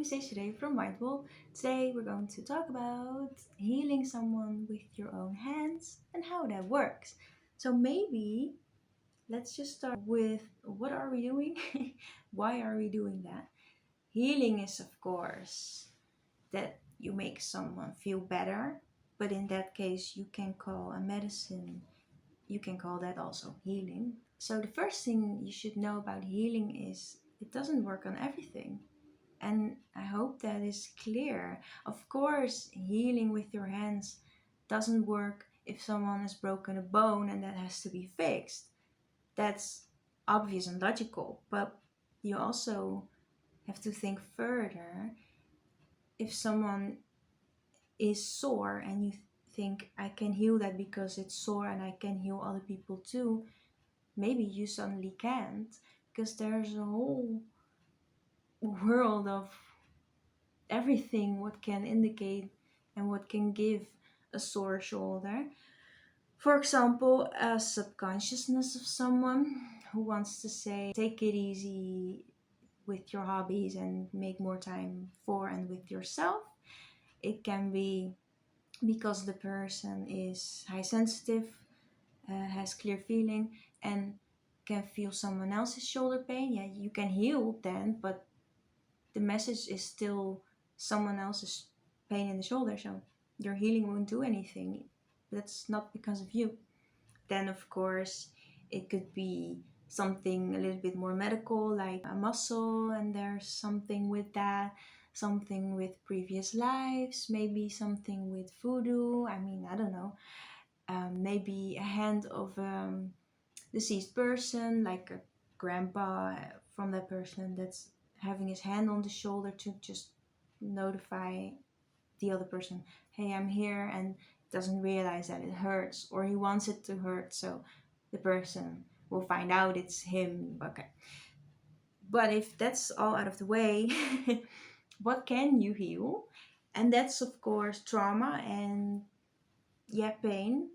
Sage today from Mindful. Today we're going to talk about healing someone with your own hands and how that works. So maybe let's just start with what are we doing? Why are we doing that? Healing is, of course, that you make someone feel better, but in that case, you can call a medicine, you can call that also healing. So, the first thing you should know about healing is it doesn't work on everything. And I hope that is clear. Of course, healing with your hands doesn't work if someone has broken a bone and that has to be fixed. That's obvious and logical, but you also have to think further. If someone is sore and you think, I can heal that because it's sore and I can heal other people too, maybe you suddenly can't because there's a whole world of everything what can indicate and what can give a sore shoulder. For example, a subconsciousness of someone who wants to say, take it easy with your hobbies and make more time for and with yourself. It can be because the person is high sensitive, has clear feeling, and can feel someone else's shoulder pain. Yeah, you can heal then, but the message is still someone else's pain in the shoulder, so your healing won't do anything. That's not because of you. Then, of course, it could be something a little bit more medical, like a muscle, and there's something with that, something with previous lives, maybe something with voodoo. I mean, I don't know. Maybe a hand of deceased person, like a grandpa from that person that's having his hand on the shoulder to just notify the other person, hey, I'm here, and doesn't realize that it hurts, or he wants it to hurt, so the person will find out it's him. Okay. But if that's all out of the way, what can you heal? And that's, of course, trauma and, yeah, pain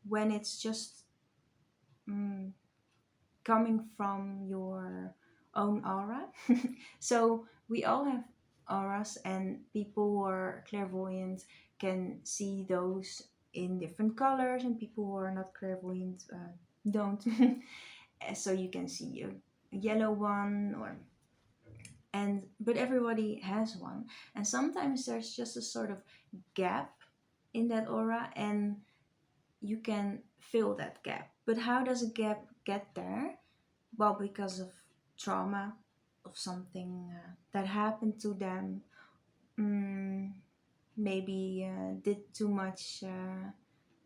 when it's just mm, coming from your own aura. So we all have auras, and people who are clairvoyant can see those in different colors, and people who are not clairvoyant don't. So you can see a yellow one, or and but everybody has one, and sometimes there's just a sort of gap in that aura, and you can fill that gap. But how does a gap get there? Well, because of trauma, of something that happened to them. mm, Maybe did too much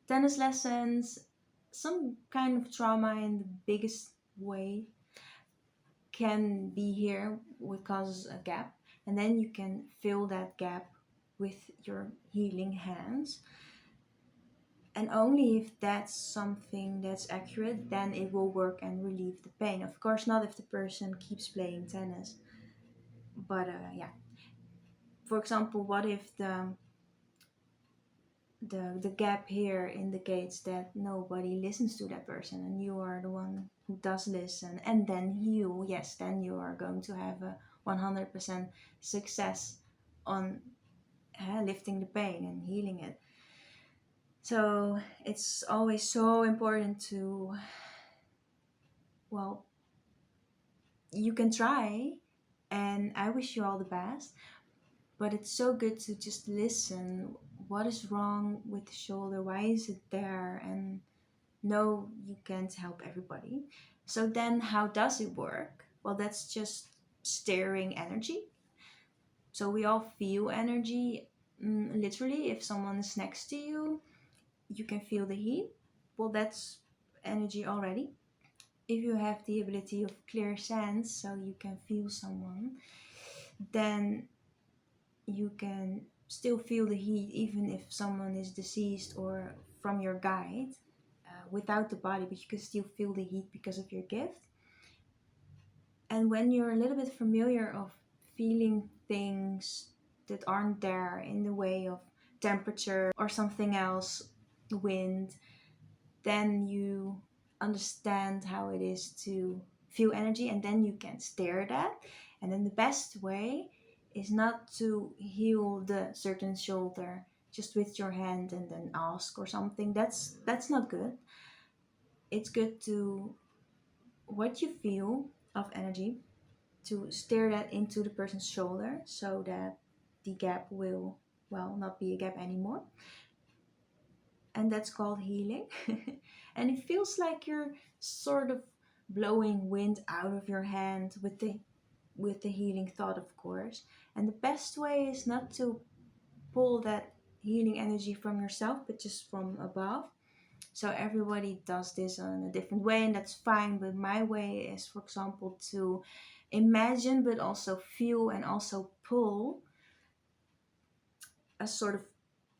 tennis lessons, some kind of trauma in the biggest way can be here, what causes a gap, and then you can fill that gap with your healing hands. And only if that's something that's accurate, then it will work and relieve the pain. Of course, not if the person keeps playing tennis. But yeah, for example, what if the gap here indicates that nobody listens to that person, and you are the one who does listen and then heal? Yes, then you are going to have a 100% success on lifting the pain and healing it. So it's always so important to, well, you can try, and I wish you all the best, but it's so good to just listen. What is wrong with the shoulder? Why is it there? And no, you can't help everybody. So then how does it work? Well, that's just stirring energy. So we all feel energy. Literally, if someone is next to you, you can feel the heat. Well, that's energy already. If you have the ability of clear sense, so you can feel someone, then you can still feel the heat even if someone is deceased or from your guide, without the body, but you can still feel the heat because of your gift. And when you're a little bit familiar of feeling things that aren't there in the way of temperature or something else, wind, then you understand how it is to feel energy, and then you can steer that. And then the best way is not to heal the certain shoulder just with your hand and then ask or something. That's not good. It's good to what you feel of energy, to steer that into the person's shoulder so that the gap will, well, not be a gap anymore. And that's called healing. And it feels like you're sort of blowing wind out of your hand with the healing thought, of course. And the best way is not to pull that healing energy from yourself, but just from above. So everybody does this in a different way, and that's fine. But my way is, for example, to imagine, but also feel and also pull a sort of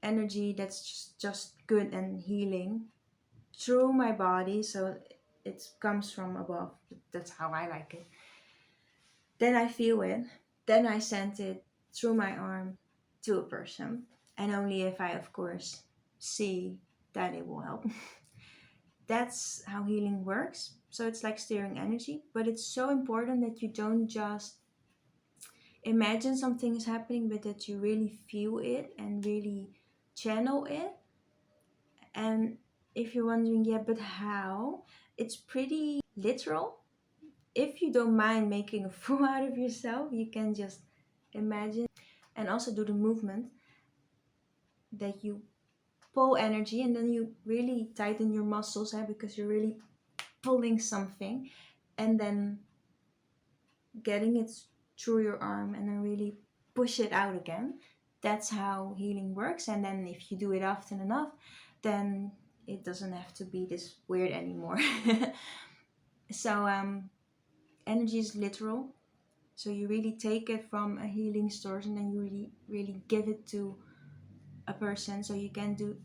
energy that's just good and healing through my body. So it comes from above. That's how I like it. Then I feel it. Then I send it through my arm to a person. And only if I, of course, see that it will help. That's how healing works. So it's like steering energy. But it's so important that you don't just imagine something is happening, but that you really feel it and really channel it. And if you're wondering, yeah, but how? It's pretty literal. If you don't mind making a fool out of yourself, you can just imagine and also do the movement that you pull energy and then you really tighten your muscles because you're really pulling something and then getting it through your arm and then really push it out again. That's how healing works. And then if you do it often enough, then it doesn't have to be this weird anymore. So energy is literal. So you really take it from a healing source and then you really give it to a person. So you can do,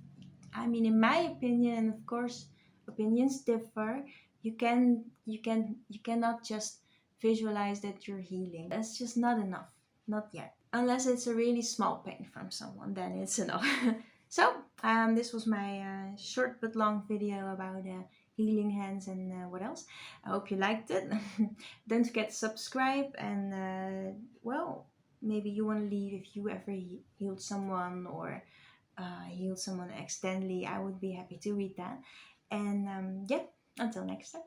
I mean, in my opinion, and of course opinions differ, you cannot just visualize that you're healing. That's just not enough. Not yet. Unless it's a really small pain from someone, then it's enough. So this was my short but long video about healing hands and what else. I hope you liked it. Don't forget to subscribe and well, maybe you want to leave if you ever healed someone or healed someone accidentally. I would be happy to read that. And yeah, until next time.